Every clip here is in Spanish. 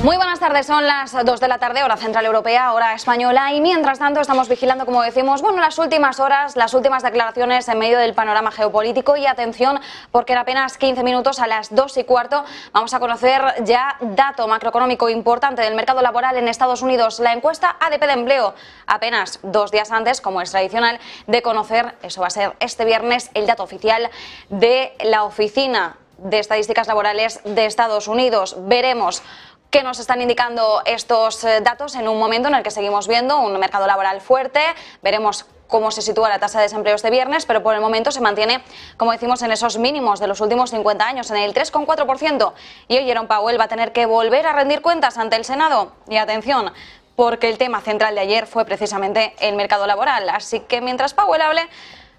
Muy buenas tardes, son las 2 de la tarde, hora central europea, hora española, y mientras tanto estamos vigilando, como decimos, las últimas horas, las últimas declaraciones en medio del panorama geopolítico. Y atención, porque en apenas 15 minutos, a las 2:15, vamos a conocer ya dato macroeconómico importante del mercado laboral en Estados Unidos, la encuesta ADP de empleo, apenas 2 días antes, como es tradicional, de conocer, eso va a ser este viernes, el dato oficial de la Oficina de Estadísticas Laborales de Estados Unidos. Veremos ¿qué nos están indicando estos datos en un momento en el que seguimos viendo un mercado laboral fuerte? Veremos cómo se sitúa la tasa de desempleo este viernes, pero por el momento se mantiene, como decimos, en esos mínimos de los últimos 50 años, en el 3,4%. Y hoy Jerome Powell va a tener que volver a rendir cuentas ante el Senado. Y atención, porque el tema central de ayer fue precisamente el mercado laboral. Así que mientras Powell hable,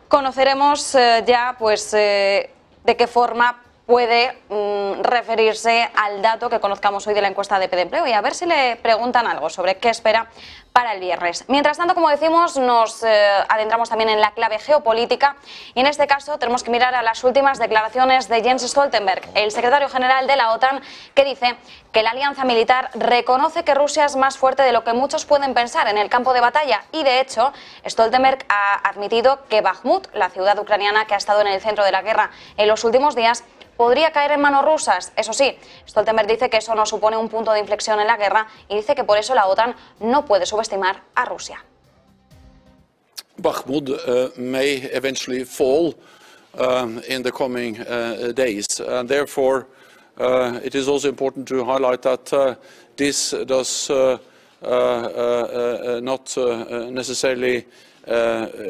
conoceremos ya de qué forma puede referirse al dato que conozcamos hoy de la encuesta de ADP de empleo, y a ver si le preguntan algo sobre qué espera para el viernes. Mientras tanto, como decimos, nos adentramos también en la clave geopolítica, y en este caso tenemos que mirar a las últimas declaraciones de Jens Stoltenberg, el secretario general de la OTAN, que dice que la alianza militar reconoce que Rusia es más fuerte de lo que muchos pueden pensar en el campo de batalla, y de hecho Stoltenberg ha admitido que Bakhmut, la ciudad ucraniana que ha estado en el centro de la guerra en los últimos días, podría caer en manos rusas. Eso sí, Stoltenberg dice que eso no supone un punto de inflexión en la guerra, y dice que por eso la OTAN no puede subestimar a Rusia. Bakhmut may eventually fall in the coming days, and therefore it is also important to highlight that this does not necessarily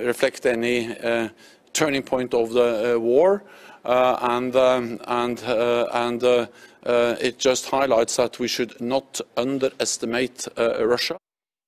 reflect any turning point of the war. It just highlights that we should not underestimate Russia.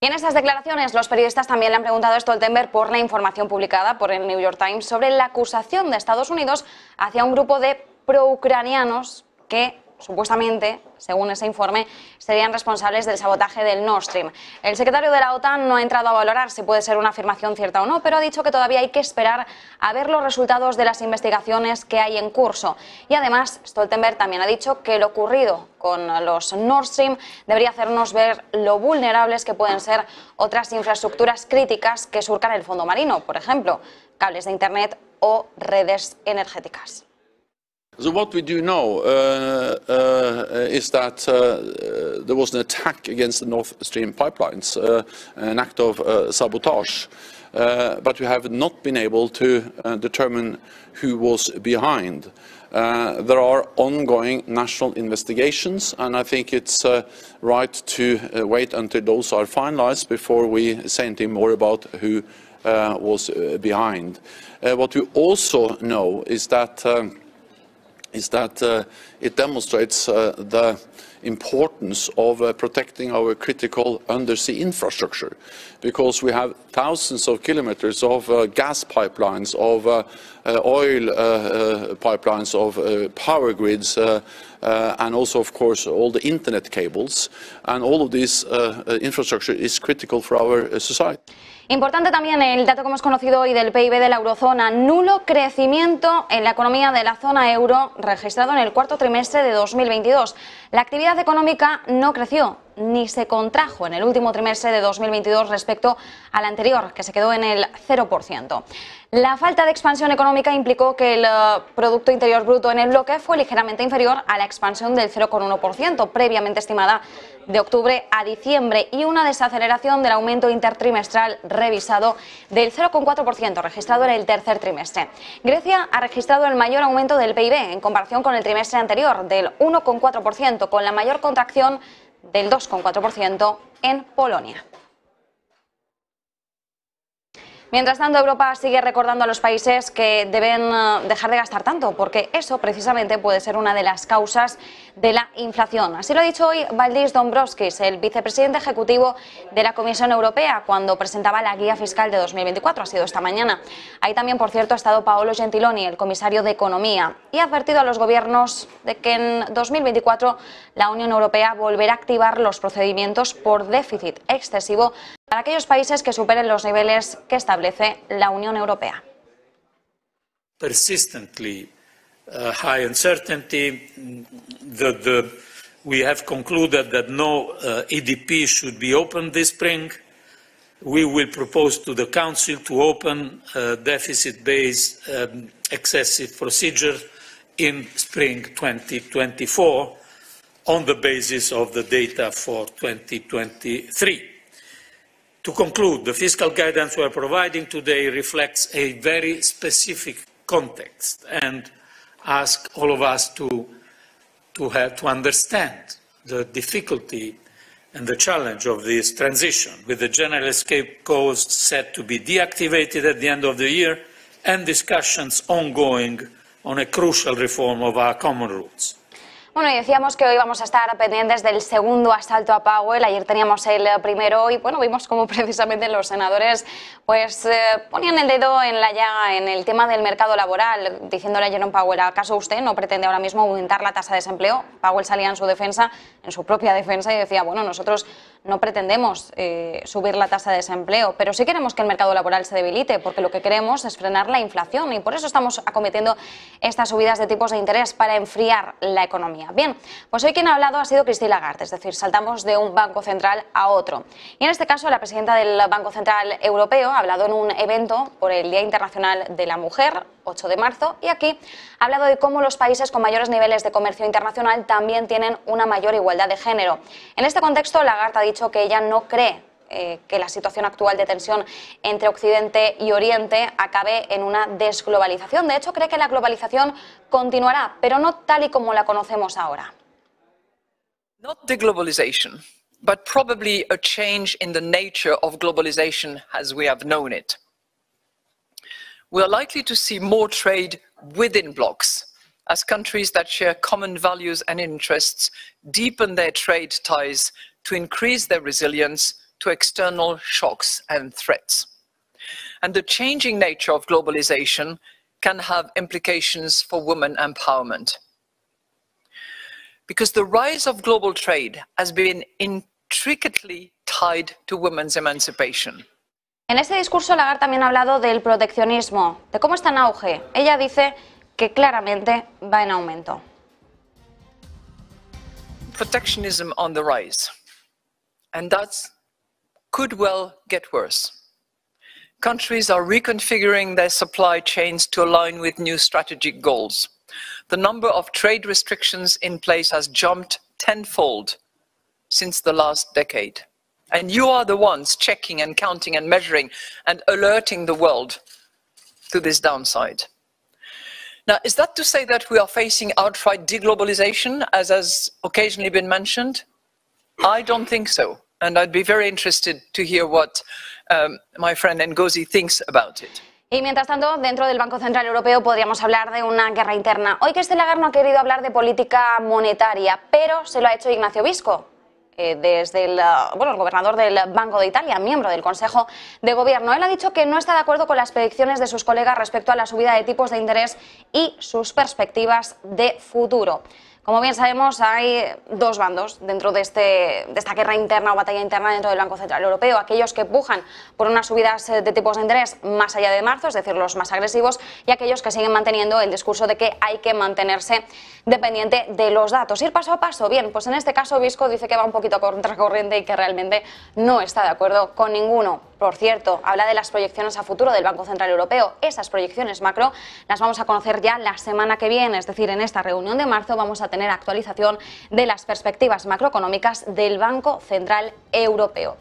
Y en estas declaraciones los periodistas también le han preguntado a Stoltenberg por la información publicada por el New York Times sobre la acusación de Estados Unidos hacia un grupo de pro-ucranianos que supuestamente, según ese informe, serían responsables del sabotaje del Nord Stream. El secretario de la OTAN no ha entrado a valorar si puede ser una afirmación cierta o no, pero ha dicho que todavía hay que esperar a ver los resultados de las investigaciones que hay en curso. Y además, Stoltenberg también ha dicho que lo ocurrido con los Nord Stream debería hacernos ver lo vulnerables que pueden ser otras infraestructuras críticas que surcan el fondo marino, por ejemplo, cables de Internet o redes energéticas. So what we do know is that there was an attack against the Nord Stream pipelines, an act of sabotage, but we have not been able to determine who was behind. There are ongoing national investigations, and I think it's right to wait until those are finalized before we say anything more about who was behind. What we also know is that it demonstrates the importance of protecting our critical undersea infrastructure, because we have thousands of kilometers of gas pipelines, of oil pipelines, of power grids, and also, of course, all the internet cables, and all of this infrastructure is critical for our society. Importante también el dato que hemos conocido hoy del PIB de la eurozona: nulo crecimiento en la economía de la zona euro registrado en el cuarto trimestre de 2022. La actividad económica no creció ni se contrajo en el último trimestre de 2022 respecto al anterior, que se quedó en el 0%. La falta de expansión económica implicó que el Producto Interior Bruto en el bloque fue ligeramente inferior a la expansión del 0,1% previamente estimada de octubre a diciembre, y una desaceleración del aumento intertrimestral revisado del 0,4% registrado en el tercer trimestre. Grecia ha registrado el mayor aumento del PIB en comparación con el trimestre anterior, del 1,4%, con la mayor contracción del 2,4% en Polonia. Mientras tanto, Europa sigue recordando a los países que deben dejar de gastar tanto, porque eso precisamente puede ser una de las causas de la inflación. Así lo ha dicho hoy Valdis Dombrovskis, el vicepresidente ejecutivo de la Comisión Europea, cuando presentaba la guía fiscal de 2024, ha sido esta mañana. Ahí también, por cierto, ha estado Paolo Gentiloni, el comisario de Economía, y ha advertido a los gobiernos de que en 2024 la Unión Europea volverá a activar los procedimientos por déficit excesivo para aquellos países que superen los niveles que establece la Unión Europea. Persistently high uncertainty, the We have concluded that no EDP should be opened this spring. We will propose to the Council to open deficit-based excessive procedure in spring 2024 on the basis of the data for 2023. To conclude, the fiscal guidance we are providing today reflects a very specific context and asks all of us to understand the difficulty and the challenge of this transition, with the general escape cost set to be deactivated at the end of the year and discussions ongoing on a crucial reform of our common rules. Bueno, y decíamos que hoy vamos a estar pendientes del segundo asalto a Powell. Ayer teníamos el primero y bueno, vimos cómo precisamente los senadores pues ponían el dedo en la llaga en el tema del mercado laboral, diciéndole a Jerome Powell, ¿acaso usted no pretende ahora mismo aumentar la tasa de desempleo? Powell salía en su defensa, en su propia defensa, y decía, bueno, nosotros no pretendemos subir la tasa de desempleo, pero sí queremos que el mercado laboral se debilite, porque lo que queremos es frenar la inflación y por eso estamos acometiendo estas subidas de tipos de interés para enfriar la economía. Bien, pues hoy quien ha hablado ha sido Christine Lagarde, es decir, saltamos de un banco central a otro. Y en este caso la presidenta del Banco Central Europeo ha hablado en un evento por el Día Internacional de la Mujer, 8 de marzo, y aquí ha hablado de cómo los países con mayores niveles de comercio internacional también tienen una mayor igualdad de género. En este contexto, Lagarde ha dicho que ella no cree que la situación actual de tensión entre Occidente y Oriente acabe en una desglobalización. De hecho, cree que la globalización continuará, pero no tal y como la conocemos ahora. Not deglobalization, but probably a change in the nature of globalization as we have known it. We are likely to see more trade within blocs, as countries that share common values and interests deepen their trade ties to increase their resilience to external shocks and threats. And the changing nature of globalization can have implications for women empowerment. Because the rise of global trade has been intricately tied to women's emancipation. En este discurso, Lagarde también ha hablado del proteccionismo, de cómo está en auge. Ella dice que claramente va en aumento. Protectionism on the rise. And that could well get worse. Countries are reconfiguring their supply chains to align with new strategic goals. The number of trade restrictions in place has jumped tenfold since the last decade. And you are the ones checking and counting and measuring and alerting the world to this downside. Now, is that to say that we are facing outright deglobalization, as has occasionally been mentioned? I don't think so. And I'd be very interested to hear what my friend Ngozi thinks about it. Y mientras tanto, dentro del Banco Central Europeo podríamos hablar de una guerra interna. Hoy Christine Lagarde no ha querido hablar de política monetaria, pero se lo ha hecho Ignacio Visco, desde el gobernador del Banco de Italia, miembro del Consejo de Gobierno. Él ha dicho que no está de acuerdo con las predicciones de sus colegas respecto a la subida de tipos de interés y sus perspectivas de futuro. Como bien sabemos, hay dos bandos dentro de esta guerra interna o batalla interna dentro del Banco Central Europeo. Aquellos que pujan por unas subidas de tipos de interés más allá de marzo, es decir, los más agresivos, y aquellos que siguen manteniendo el discurso de que hay que mantenerse dependiente de los datos. Ir paso a paso. Bien, pues en este caso Visco dice que va un poquito a contracorriente y que realmente no está de acuerdo con ninguno. Por cierto, habla de las proyecciones a futuro del Banco Central Europeo. Esas proyecciones macro las vamos a conocer ya la semana que viene, es decir, en esta reunión de marzo vamos a tener actualización de las perspectivas macroeconómicas del Banco Central Europeo.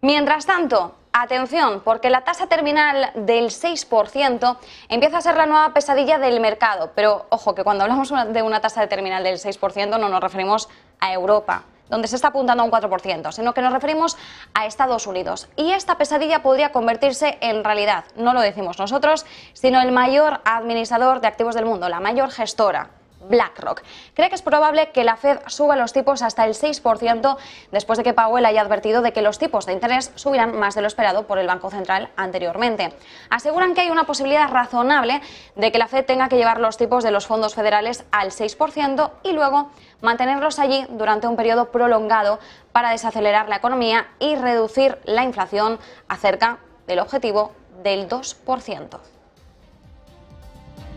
Mientras tanto, atención, porque la tasa terminal del 6% empieza a ser la nueva pesadilla del mercado. Pero ojo, que cuando hablamos de una tasa de terminal del 6% no nos referimos a Europa, donde se está apuntando a un 4%, sino que nos referimos a Estados Unidos. Y esta pesadilla podría convertirse en realidad, no lo decimos nosotros, sino el mayor administrador de activos del mundo, la mayor gestora, BlackRock. Cree que es probable que la Fed suba los tipos hasta el 6% después de que Powell haya advertido de que los tipos de interés subirán más de lo esperado por el Banco Central anteriormente. Aseguran que hay una posibilidad razonable de que la Fed tenga que llevar los tipos de los fondos federales al 6% y luego mantenerlos allí durante un periodo prolongado para desacelerar la economía y reducir la inflación a cerca del objetivo del 2%.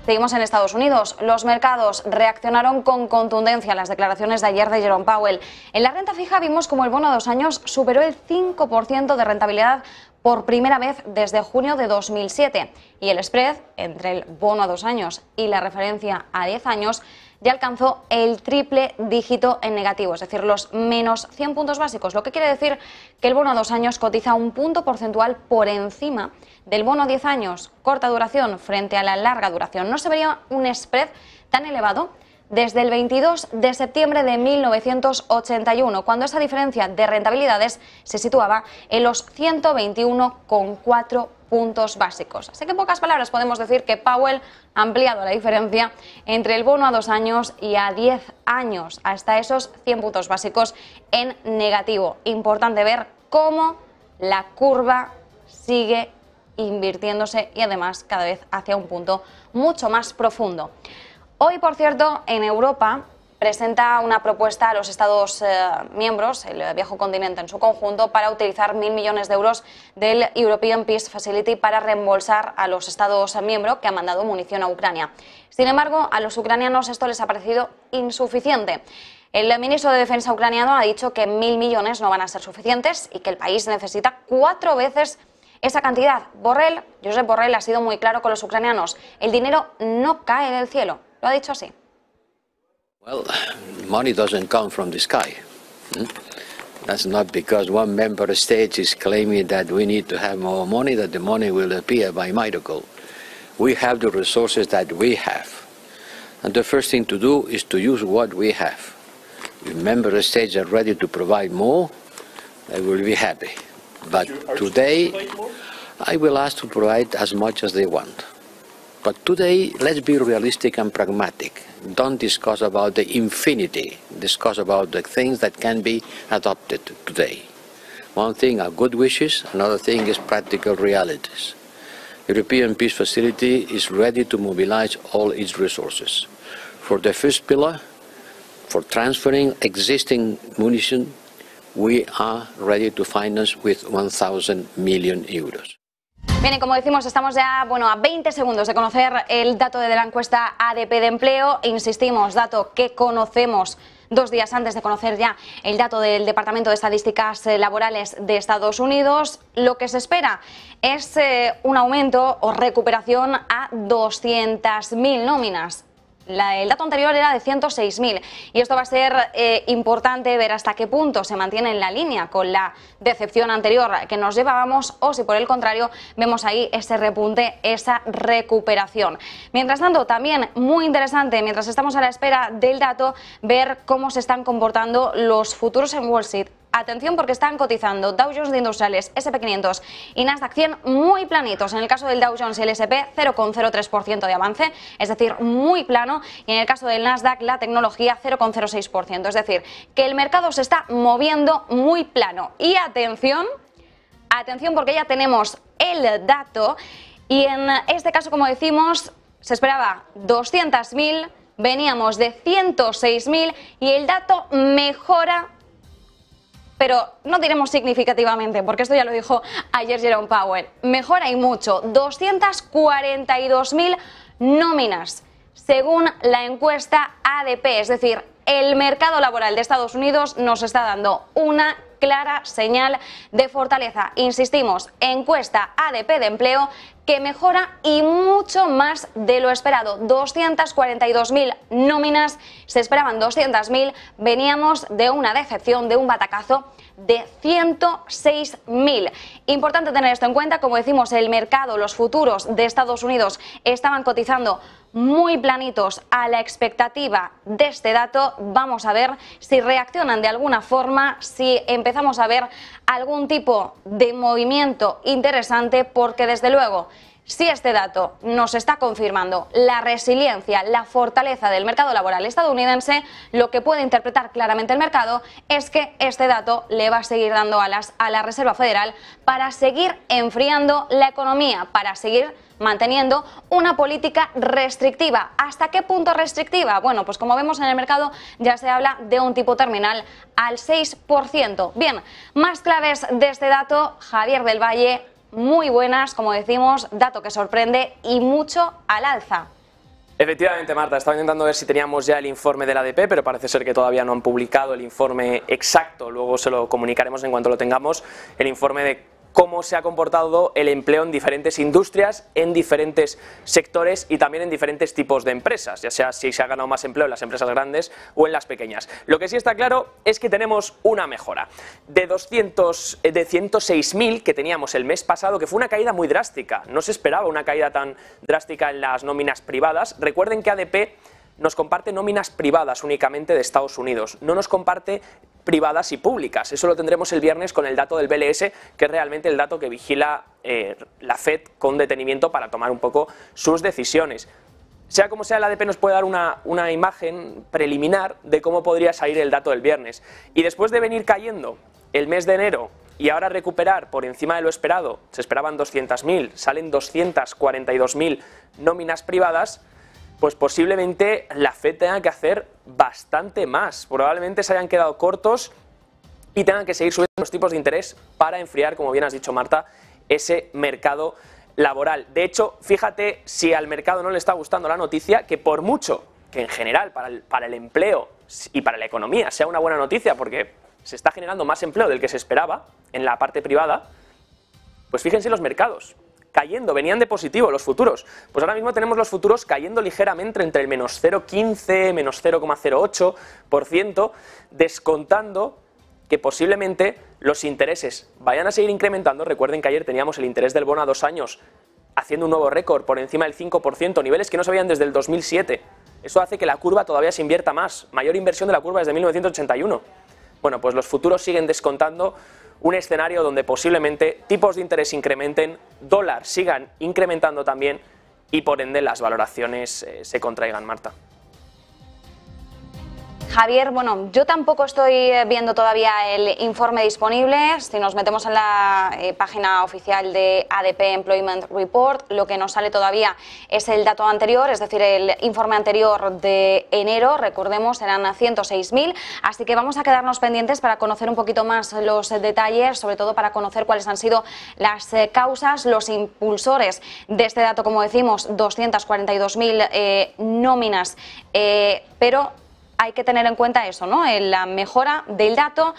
Seguimos en Estados Unidos. Los mercados reaccionaron con contundencia a las declaraciones de ayer de Jerome Powell. En la renta fija vimos como el bono a 2 años superó el 5% de rentabilidad por primera vez desde junio de 2007. Y el spread entre el bono a 2 años y la referencia a 10 años ya alcanzó el triple dígito en negativo, es decir, los menos 100 puntos básicos, lo que quiere decir que el bono a 2 años cotiza un punto porcentual por encima del bono a 10 años, corta duración frente a la larga duración. No se vería un spread tan elevado desde el 22 de septiembre de 1981, cuando esa diferencia de rentabilidades se situaba en los 121,4 puntos básicos. Así que en pocas palabras podemos decir que Powell ha ampliado la diferencia entre el bono a 2 años y a 10 años, hasta esos 100 puntos básicos en negativo. Importante ver cómo la curva sigue invirtiéndose y además cada vez hacia un punto mucho más profundo. Hoy, por cierto, en Europa presenta una propuesta a los Estados miembros, el viejo continente en su conjunto, para utilizar 1.000 millones de euros del European Peace Facility para reembolsar a los Estados miembros que han mandado munición a Ucrania. Sin embargo, a los ucranianos esto les ha parecido insuficiente. El ministro de Defensa ucraniano ha dicho que 1.000 millones no van a ser suficientes y que el país necesita 4 veces esa cantidad. Josep Borrell ha sido muy claro con los ucranianos. El dinero no cae del cielo. Lo ha dicho así. Well, money doesn't come from the sky. That's not because one member state is claiming that we need to have more money, that the money will appear by miracle. We have the resources that we have. And the first thing to do is to use what we have. If member states are ready to provide more, they will be happy. But today, I will ask to provide as much as they want. But today, let's be realistic and pragmatic. Don't discuss about the infinity. Discuss about the things that can be adopted today. One thing are good wishes, another thing is practical realities. European Peace Facility is ready to mobilize all its resources. For the first pillar, for transferring existing munition, we are ready to finance with 1,000 million euros. Bien, y como decimos, estamos ya a 20 segundos de conocer el dato de la encuesta ADP de empleo. Insistimos, dato que conocemos 2 días antes de conocer ya el dato del Departamento de Estadísticas Laborales de Estados Unidos. Lo que se espera es un aumento o recuperación a 200.000 nóminas. El dato anterior era de 106.000 y esto va a ser importante ver hasta qué punto se mantiene en la línea con la decepción anterior que nos llevábamos o si por el contrario vemos ahí ese repunte, esa recuperación. Mientras tanto, también muy interesante, mientras estamos a la espera del dato, ver cómo se están comportando los futuros en Wall Street. Atención porque están cotizando Dow Jones de Industriales, SP500 y Nasdaq 100 muy planitos. En el caso del Dow Jones y el SP 0,03% de avance, es decir, muy plano. Y en el caso del Nasdaq la tecnología 0,06%, es decir, que el mercado se está moviendo muy plano. Y atención porque ya tenemos el dato y en este caso, como decimos, se esperaba 200.000, veníamos de 106.000 y el dato mejora, pero no diremos significativamente, porque esto ya lo dijo ayer Jerome Powell. Mejora y mucho, 242.000 nóminas, según la encuesta ADP. Es decir, el mercado laboral de Estados Unidos nos está dando una clara señal de fortaleza. Insistimos, encuesta ADP de empleo que mejora y mucho más de lo esperado. 242.000 nóminas, se esperaban 200.000, veníamos de una decepción, de un batacazo de 106.000. Importante tener esto en cuenta, como decimos, el mercado, los futuros de Estados Unidos estaban cotizando muy planitos a la expectativa de este dato. Vamos a ver si reaccionan de alguna forma, si empezamos a ver algún tipo de movimiento interesante, porque desde luego, si este dato nos está confirmando la resiliencia, la fortaleza del mercado laboral estadounidense, lo que puede interpretar claramente el mercado es que este dato le va a seguir dando alas a la Reserva Federal para seguir enfriando la economía, para seguir manteniendo una política restrictiva. ¿Hasta qué punto restrictiva? Bueno, pues como vemos en el mercado ya se habla de un tipo terminal al 6%. Bien, más claves de este dato, Javier del Valle. Muy buenas, como decimos, dato que sorprende y mucho al alza. Efectivamente, Marta, estaba intentando ver si teníamos ya el informe del ADP, pero parece ser que todavía no han publicado el informe exacto, luego se lo comunicaremos en cuanto lo tengamos, el informe de cómo se ha comportado el empleo en diferentes industrias, en diferentes sectores y también en diferentes tipos de empresas, ya sea si se ha ganado más empleo en las empresas grandes o en las pequeñas. Lo que sí está claro es que tenemos una mejora de 106.000 que teníamos el mes pasado, que fue una caída muy drástica. No se esperaba una caída tan drástica en las nóminas privadas. Recuerden que ADP nos comparte nóminas privadas únicamente de Estados Unidos, no nos comparte privadas y públicas. Eso lo tendremos el viernes con el dato del BLS, que es realmente el dato que vigila la FED con detenimiento para tomar un poco sus decisiones. Sea como sea, el ADP nos puede dar una imagen preliminar de cómo podría salir el dato del viernes. Y después de venir cayendo el mes de enero y ahora recuperar por encima de lo esperado, se esperaban 200.000, salen 242.000 nóminas privadas, pues posiblemente la FED tenga que hacer bastante más. Probablemente se hayan quedado cortos y tengan que seguir subiendo los tipos de interés para enfriar, como bien has dicho, Marta, ese mercado laboral. De hecho, fíjate si al mercado no le está gustando la noticia, que por mucho que en general para el empleo y para la economía sea una buena noticia, porque se está generando más empleo del que se esperaba en la parte privada, pues fíjense los mercados cayendo, venían de positivo los futuros, pues ahora mismo tenemos los futuros cayendo ligeramente entre el menos 0,15, menos 0,08%, descontando que posiblemente los intereses vayan a seguir incrementando. Recuerden que ayer teníamos el interés del bono a 2 años haciendo un nuevo récord por encima del 5%, niveles que no se veían desde el 2007. Eso hace que la curva todavía se invierta más, mayor inversión de la curva desde 1981. Bueno, pues los futuros siguen descontando un escenario donde posiblemente tipos de interés incrementen, dólar sigan incrementando también y por ende las valoraciones se contraigan, Marta. Javier, bueno, yo tampoco estoy viendo todavía el informe disponible. Si nos metemos en la página oficial de ADP Employment Report, lo que nos sale todavía es el dato anterior, es decir, el informe anterior de enero, recordemos, eran 106.000, así que vamos a quedarnos pendientes para conocer un poquito más los detalles, sobre todo para conocer cuáles han sido las causas, los impulsores de este dato, como decimos, 242.000 nóminas, pero hay que tener en cuenta eso, ¿no? La mejora del dato,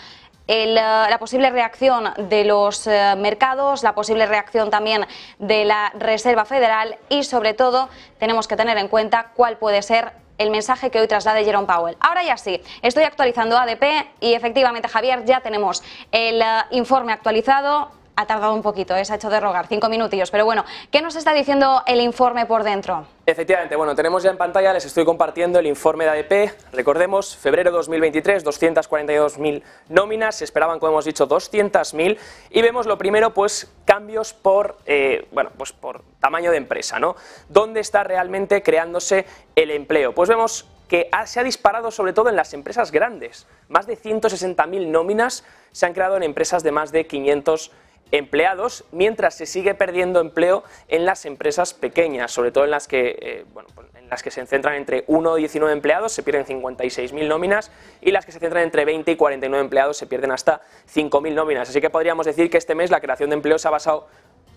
la posible reacción de los mercados, la posible reacción también de la Reserva Federal y, sobre todo, tenemos que tener en cuenta cuál puede ser el mensaje que hoy traslade Jerome Powell. Ahora ya sí, estoy actualizando ADP y efectivamente, Javier, ya tenemos el informe actualizado. Ha tardado un poquito, se ha hecho de rogar, 5 minutillos, pero bueno, ¿qué nos está diciendo el informe por dentro? Efectivamente, bueno, tenemos ya en pantalla, les estoy compartiendo el informe de ADP. Recordemos, febrero 2023, 242.000 nóminas, se esperaban, como hemos dicho, 200.000, y vemos lo primero, pues cambios por, pues por tamaño de empresa, ¿no? ¿Dónde está realmente creándose el empleo? Pues vemos que se ha disparado sobre todo en las empresas grandes. Más de 160.000 nóminas se han creado en empresas de más de 500 empleados, mientras se sigue perdiendo empleo en las empresas pequeñas, sobre todo en las que, en las que se centran entre 1 y 19 empleados, se pierden 56.000 nóminas, y las que se centran entre 20 y 49 empleados se pierden hasta 5.000 nóminas. Así que podríamos decir que este mes la creación de empleo se ha basado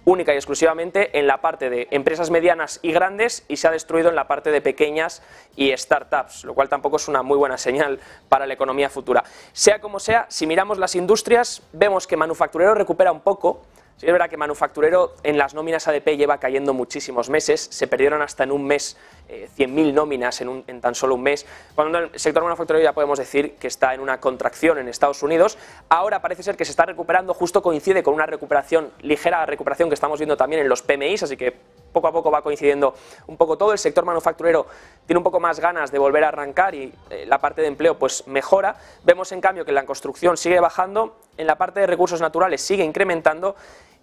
única y exclusivamente en la parte de empresas medianas y grandes y se ha destruido en la parte de pequeñas y startups, lo cual tampoco es una muy buena señal para la economía futura. Sea como sea, si miramos las industrias, vemos que manufacturero recupera un poco. Sí, es verdad que manufacturero en las nóminas ADP lleva cayendo muchísimos meses, se perdieron hasta en un mes 100.000 nóminas en tan solo un mes, cuando el sector manufacturero ya podemos decir que está en una contracción en Estados Unidos. Ahora parece ser que se está recuperando, justo coincide con una recuperación, ligera recuperación que estamos viendo también en los PMIs, así que poco a poco va coincidiendo un poco todo. El sector manufacturero tiene un poco más ganas de volver a arrancar y la parte de empleo pues mejora. Vemos en cambio que la construcción sigue bajando, en la parte de recursos naturales sigue incrementando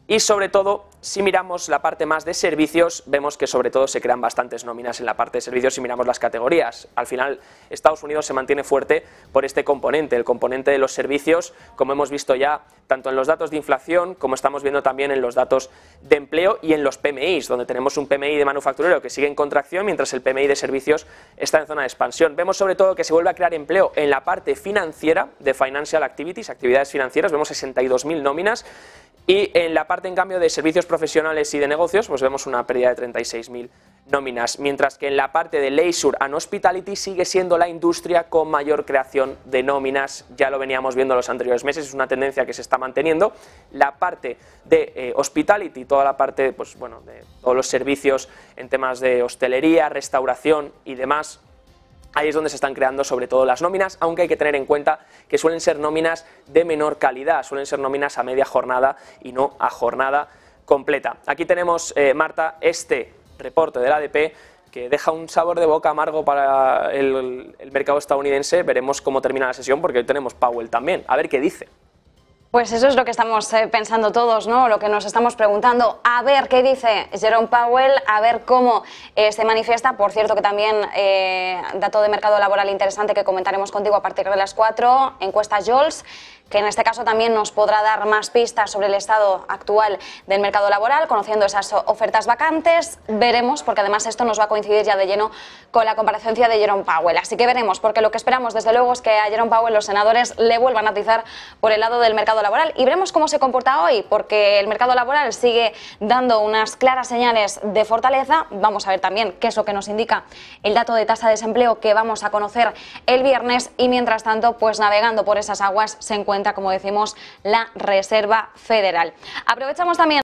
y sobre todo si miramos la parte más de servicios vemos que sobre todo se crean bastantes nóminas en la parte de servicios si miramos las categorías. Al final Estados Unidos se mantiene fuerte por este componente, el componente de los servicios, como hemos visto ya tanto en los datos de inflación como estamos viendo también en los datos de empleo y en los PMIs, donde tenemos un PMI de manufacturero que sigue en contracción mientras el PMI de servicios está en zona de expansión. Vemos sobre todo que se vuelve a crear empleo en la parte financiera de Financial Activities, actividades financieras, vemos 62.000 nóminas, Y en la parte, en cambio, de servicios profesionales y de negocios, pues vemos una pérdida de 36.000 nóminas, mientras que en la parte de leisure and hospitality sigue siendo la industria con mayor creación de nóminas. Ya lo veníamos viendo en los anteriores meses, es una tendencia que se está manteniendo. La parte de hospitality, toda la parte, pues bueno, de todos los servicios en temas de hostelería, restauración y demás, ahí es donde se están creando sobre todo las nóminas, aunque hay que tener en cuenta que suelen ser nóminas de menor calidad, suelen ser nóminas a media jornada y no a jornada completa. Aquí tenemos, Marta, este reporte del ADP que deja un sabor de boca amargo para el mercado estadounidense. Veremos cómo termina la sesión, porque hoy tenemos Powell también, a ver qué dice. Pues eso es lo que estamos pensando todos, ¿no? Lo que nos estamos preguntando, a ver qué dice Jerome Powell, a ver cómo se manifiesta. Por cierto, que también dato de mercado laboral interesante que comentaremos contigo a partir de las 4, encuesta JOLTS, que en este caso también nos podrá dar más pistas sobre el estado actual del mercado laboral, conociendo esas ofertas vacantes. Veremos, porque además esto nos va a coincidir ya de lleno con la comparecencia de Jerome Powell. Así que veremos, porque lo que esperamos desde luego es que a Jerome Powell los senadores le vuelvan a atizar por el lado del mercado laboral. Y veremos cómo se comporta hoy, porque el mercado laboral sigue dando unas claras señales de fortaleza. Vamos a ver también qué es lo que nos indica el dato de tasa de desempleo que vamos a conocer el viernes. Y mientras tanto, pues navegando por esas aguas se encuentra, como decimos, la Reserva Federal. Aprovechamos también